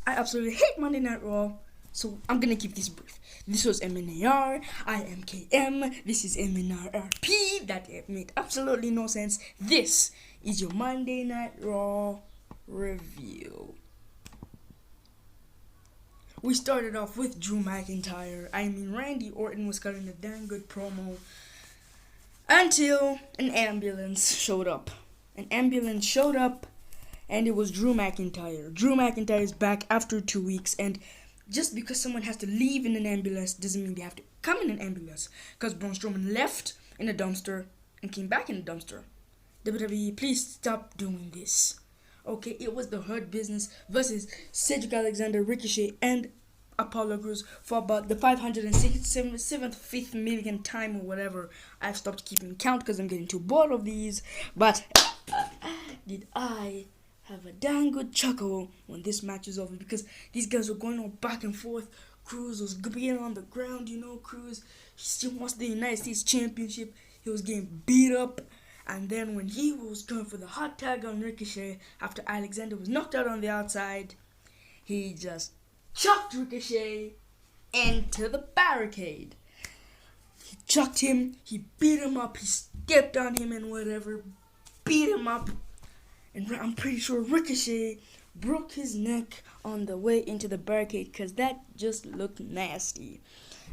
I absolutely hate Monday Night Raw, so I'm gonna keep this brief. This was MNAR, I am KM, this is MNRRP, that made absolutely no sense. This is your Monday Night Raw review. We started off with Drew McIntyre. Randy Orton was cutting a damn good promo until an ambulance showed up. An ambulance showed up, and it was Drew McIntyre. Drew McIntyre is back after 2 weeks, and just because someone has to leave in an ambulance doesn't mean they have to come in an ambulance. Because Braun Strowman left in a dumpster and came back in a dumpster. WWE, please stop doing this. Okay, it was the Hurt Business versus Cedric Alexander, Ricochet, and Apollo Crews for about the 567th, 5th million time or whatever. I've stopped keeping count because I'm getting too bored of these. But did I have a dang good chuckle when this match is over, because these guys were going on back and forth. Crews was being on the ground, Crews, he still wants the United States Championship. He was getting beat up. And then when he was going for the hot tag on Ricochet, after Alexander was knocked out on the outside, he just chucked Ricochet into the barricade. He chucked him, he beat him up, he stepped on him and whatever, beat him up. And I'm pretty sure Ricochet broke his neck on the way into the barricade, because that just looked nasty.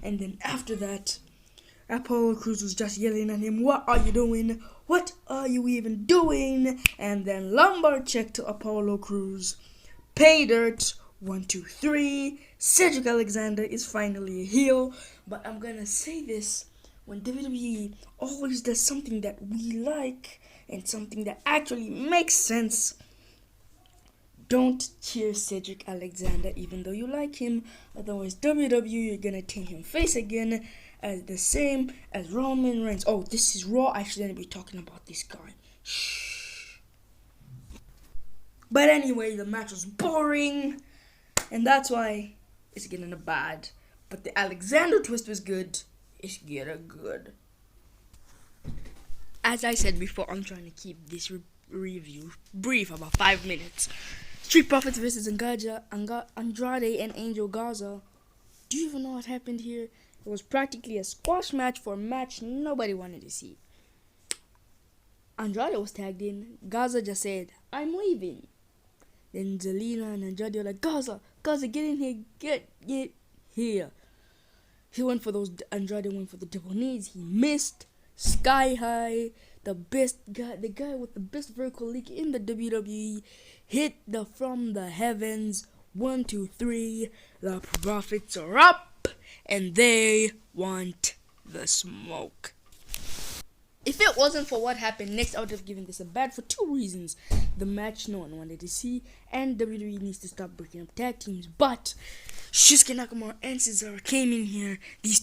And then after that, Apollo Crews was just yelling at him, "What are you doing? What are you even doing?" And then lumbar check to Apollo Crews. Pay dirt. 1, 2, 3. Cedric Alexander is finally a heel. But I'm gonna say this: when WWE always does something that we like and something that actually makes sense, don't cheer Cedric Alexander even though you like him. Otherwise, WWE, you're gonna take him face again as the same as Roman Reigns. Oh, this is Raw. I shouldn't be talking about this guy. Shh. But anyway, the match was boring, and that's why it's getting a bad. But the Alexander twist was good. It's getting good. As I said before, I'm trying to keep this review brief, about 5 minutes. Street Profits versus Andrade and Angel Garza. Do you even know what happened here? It was practically a squash match for a match nobody wanted to see. Andrade was tagged in. Garza just said, "I'm leaving." Then Zelina and Andrade were like, Garza, get in here, get here. Andrade went for the double knees. He missed. Sky high. The guy with the best vertical leap in the WWE, hit from the heavens. 1, 2, 3. The Profits are up, and they want the smoke. If it wasn't for what happened next, I would have given this a bad for 2 reasons. The match no one wanted to see, and WWE needs to stop breaking up tag teams. But Shinsuke Nakamura and Cesaro came in here. These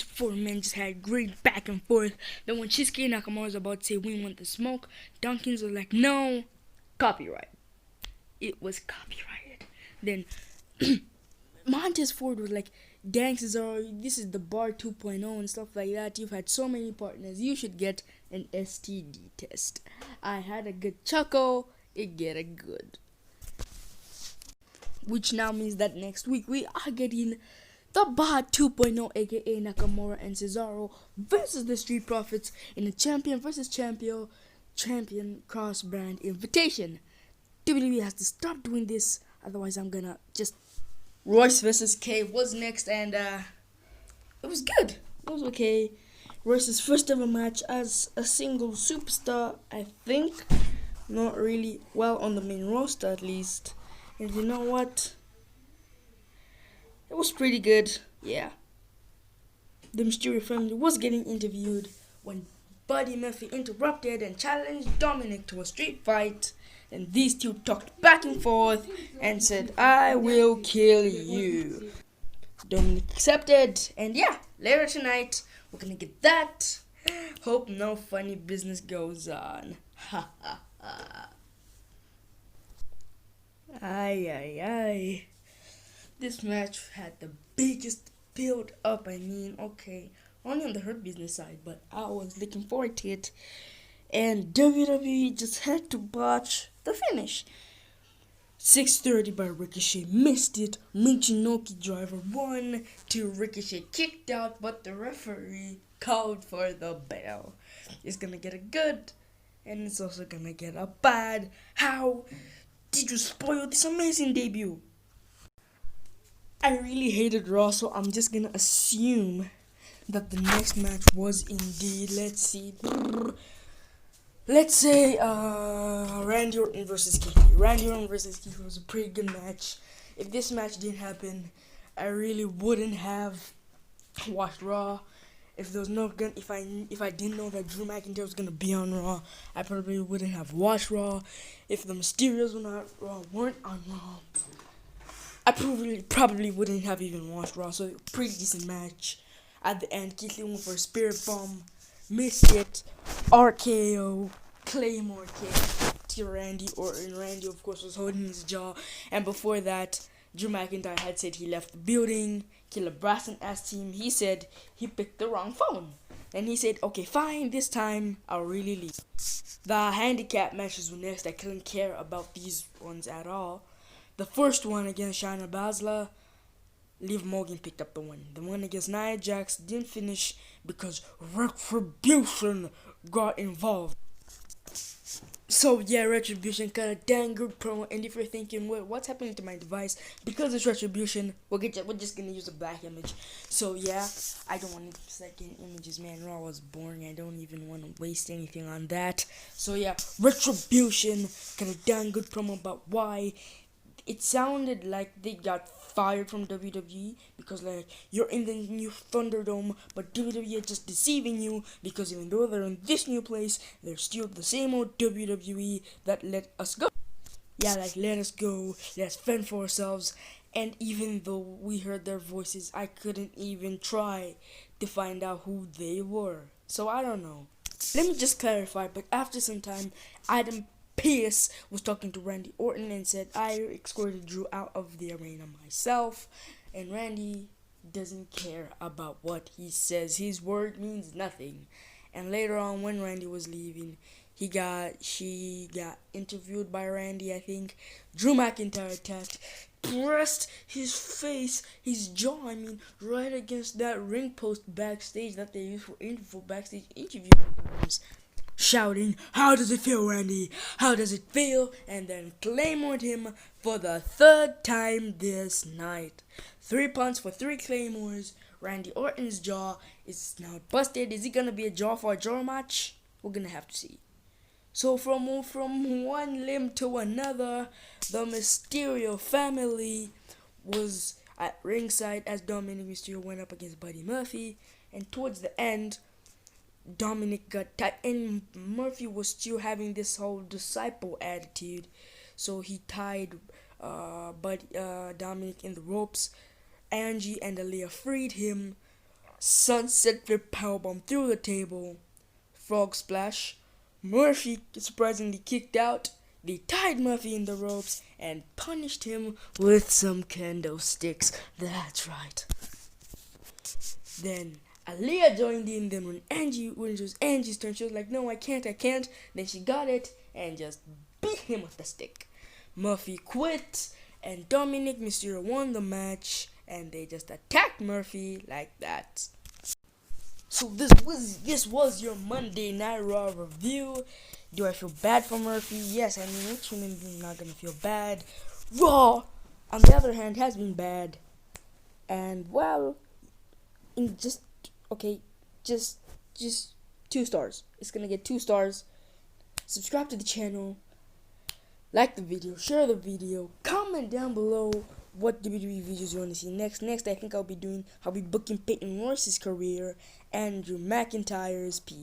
4 men just had great back and forth. Then when Shinsuke Nakamura was about to say, "We want the smoke," Dunkins was like, "No, copyright." It was copyrighted. Then Montez Ford was like, "Dang, Cesaro, this is the bar 2.0 and stuff like that. You've had so many partners. You should get an STD test." I had a good chuckle. It get a good. Which now means that next week we are getting the bar 2.0, aka Nakamura and Cesaro versus the Street Profits in a champion versus champion cross-brand invitation. WWE has to stop doing this. Otherwise, I'm gonna just... Royce versus K was next, and it was good. It was okay. Royce's first ever match as a single superstar, I think. Not really well on the main roster, at least. And you know what? It was pretty good, yeah. The Mysterio family was getting interviewed when Buddy Murphy interrupted and challenged Dominic to a street fight. And these two talked back and forth and said, "I will kill you." Dominic accepted, and yeah, later tonight we're gonna get that. Hope no funny business goes on. Ha ha ha. Ay. This match had the biggest build up. Okay, only on the Hurt Business side, but I was looking forward to it. And WWE just had to botch the finish. 630 by Ricochet missed it. Michinoku driver 1 to Ricochet kicked out, but the referee called for the bell. It's gonna get a good, and it's also gonna get a bad. How did you spoil this amazing debut? I really hated Raw, so I'm just gonna assume that the next match was indeed, let's say, Randy Orton versus Keith. Randy Orton versus Keith was a pretty good match. If this match didn't happen, I really wouldn't have watched Raw. If there was no gun, if I didn't know that Drew McIntyre was gonna be on Raw, I probably wouldn't have watched Raw. If the Mysterios weren't on Raw, I probably wouldn't have even watched Raw. So pretty decent match. At the end, Keith Lee went for a Spirit Bomb, missed it, RKO, Claymore kick to Randy Orton. Randy, of course, was holding his jaw. And before that, Drew McIntyre had said he left the building. Killer Braston asked him. He said he picked the wrong phone. And he said, okay, fine, this time I'll really leave. The handicap matches were next. I couldn't care about these ones at all. The first one against Shayna Baszler, Liv Morgan picked up the win. The one against Nia Jax didn't finish because Retribution got involved. So yeah, Retribution got a dang good promo. And if you're thinking, what's happening to my device? Because it's Retribution, we're just gonna use a black image. So yeah, I don't want second images, man. Raw was boring. I don't even want to waste anything on that. So yeah, Retribution got a dang good promo about why. It sounded like they got fired from WWE because, like, you're in the new Thunderdome, but WWE is just deceiving you because even though they're in this new place, they're still the same old WWE that let us go. Yeah, like, let us go, let us fend for ourselves. And even though we heard their voices, I couldn't even try to find out who they were. So I don't know. Let me just clarify, but after some time, Adam Pearce was talking to Randy Orton and said, I escorted Drew out of the arena myself. And Randy doesn't care about what he says. His word means nothing. And later on, when Randy was leaving, she got interviewed by Randy, I think. Drew McIntyre attacked, pressed his face, his jaw, right against that ring post backstage that they use for backstage interviews sometimes. Shouting, how does it feel, Randy? How does it feel? And then Claymored him for the third time this night. 3 punts for 3 Claymores. Randy Orton's jaw is now busted. Is it going to be a jaw for a jaw match? We're going to have to see. So from one limb to another, the Mysterio family was at ringside as Dominic Mysterio went up against Buddy Murphy. And towards the end, Dominic got tied, and Murphy was still having this whole disciple attitude, so he tied Dominic in the ropes. Angie and Aaliyah freed him. Sunset Flip powerbomb through the table. Frog splash. Murphy surprisingly kicked out. They tied Murphy in the ropes and punished him with some kendo sticks. That's right. Then Aaliyah joined in. Then when it was Angie's turn, she was like, no, I can't. Then she got it and just beat him with the stick. Murphy quit, and Dominic Mysterio won the match, and they just attacked Murphy like that. So this was your Monday Night Raw review. Do I feel bad for Murphy? Yes, which human being not gonna feel bad? Raw, on the other hand, has been bad, and well, just 2 stars. It's gonna get 2 stars. Subscribe to the channel, like the video, share the video, comment down below what WWE videos you want to see next. Next, I think I'll be booking Peyton Royce's career and Drew McIntyre's piece.